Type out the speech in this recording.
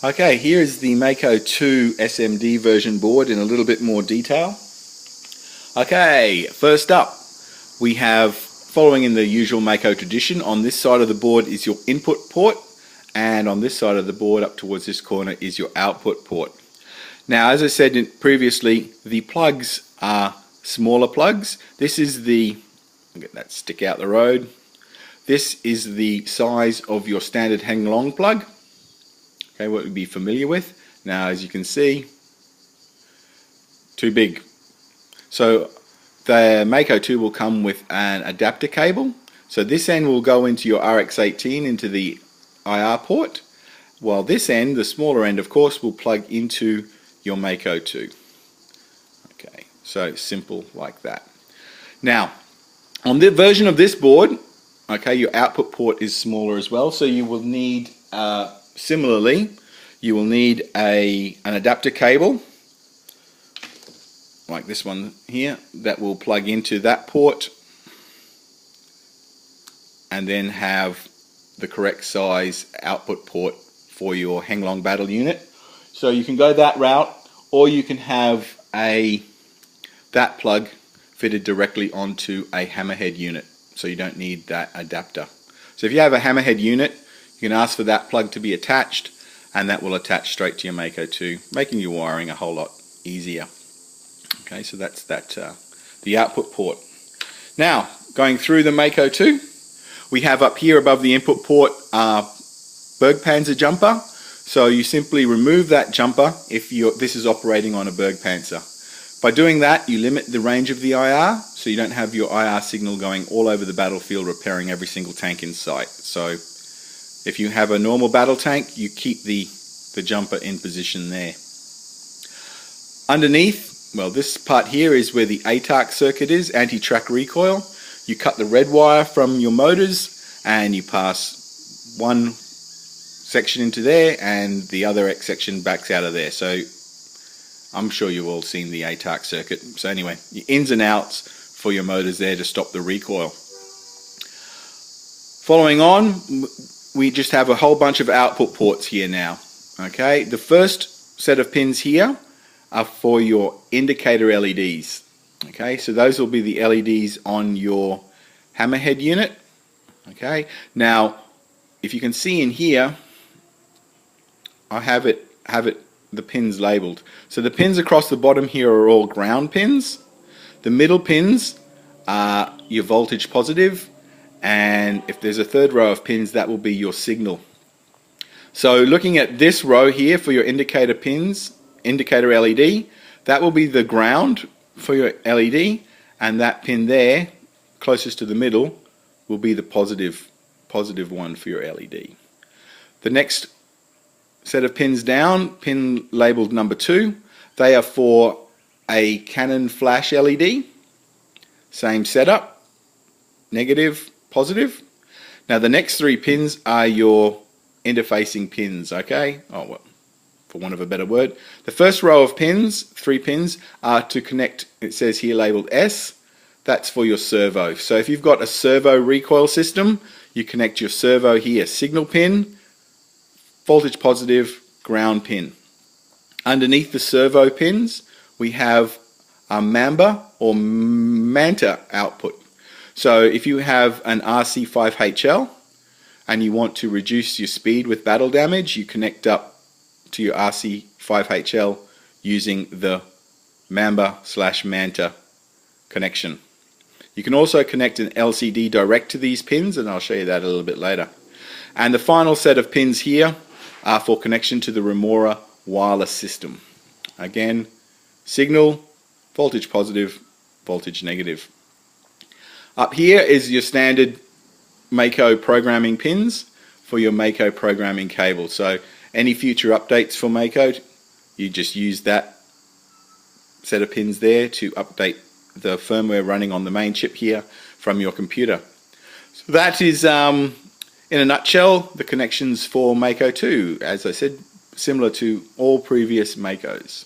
Okay, here is the Mako2 SMD version board in a little bit more detail. Okay, first up we have, following in the usual Mako tradition, on this side of the board is your input port, and on this side of the board up towards this corner is your output port. Now, as I said previously, the plugs are smaller plugs. This is the, I'll get that stick out the road. This is the size of your standard hang long plug. Okay, what we'd be familiar with. Now, as you can see, too big. So the Mako2 will come with an adapter cable. So this end will go into your RX18 into the IR port, while this end, the smaller end of course, will plug into your Mako2. Okay, so simple like that. Now, on the version of this board, okay, your output port is smaller as well, so you will need similarly, you will need an adapter cable like this one here that will plug into that port and then have the correct size output port for your hang long battle unit. So you can go that route, or you can have that plug fitted directly onto a hammerhead unit, so you don't need that adapter. So if you have a hammerhead unit, you can ask for that plug to be attached, and that will attach straight to your Mako2, making your wiring a whole lot easier. Okay, so that's the output port. Now, going through the Mako2, we have up here above the input port Bergpanzer jumper. So you simply remove that jumper if this is operating on a Bergpanzer. By doing that, you limit the range of the IR, so you don't have your IR signal going all over the battlefield repairing every single tank in sight. So if you have a normal battle tank, you keep the jumper in position there. Underneath, well, this part here is where the ATARC circuit is, anti-track recoil. You cut the red wire from your motors and you pass one section into there and the other section backs out of there. So I'm sure you've all seen the ATARC circuit. So anyway, your ins and outs for your motors there to stop the recoil. Following on, we just have a whole bunch of output ports here now. Okay, the first set of pins here are for your indicator LEDs. Okay, so those will be the LEDs on your hammerhead unit. Okay, now if you can see in here, I have the pins labeled. So the pins across the bottom here are all ground pins. The middle pins are your voltage positive, and if there's a third row of pins, that will be your signal. So looking at this row here for your indicator pins, indicator LED, that will be the ground for your LED, and that pin there closest to the middle will be the positive one for your LED. The next set of pins down, pin labeled number 2, they are for a Canon flash LED. Same setup, negative, positive. Now the next 3 pins are your interfacing pins, okay? Oh, well, for want of a better word. The first row of pins, 3 pins, are to connect, it says here labeled S, that's for your servo. So if you've got a servo recoil system, you connect your servo here, signal pin, voltage positive, ground pin. Underneath the servo pins, we have a Mamba or Manta output. So if you have an RC5HL and you want to reduce your speed with battle damage, you connect up to your RC5HL using the Mamba/Manta connection. You can also connect an LCD direct to these pins, and I'll show you that a little bit later. And the final set of pins here are for connection to the Remora wireless system. Again, signal, voltage positive, voltage negative. Up here is your standard Mako programming pins for your Mako programming cable. So any future updates for Mako, you just use that set of pins there to update the firmware running on the main chip here from your computer. So that is, in a nutshell, the connections for Mako2. As I said, similar to all previous Makos.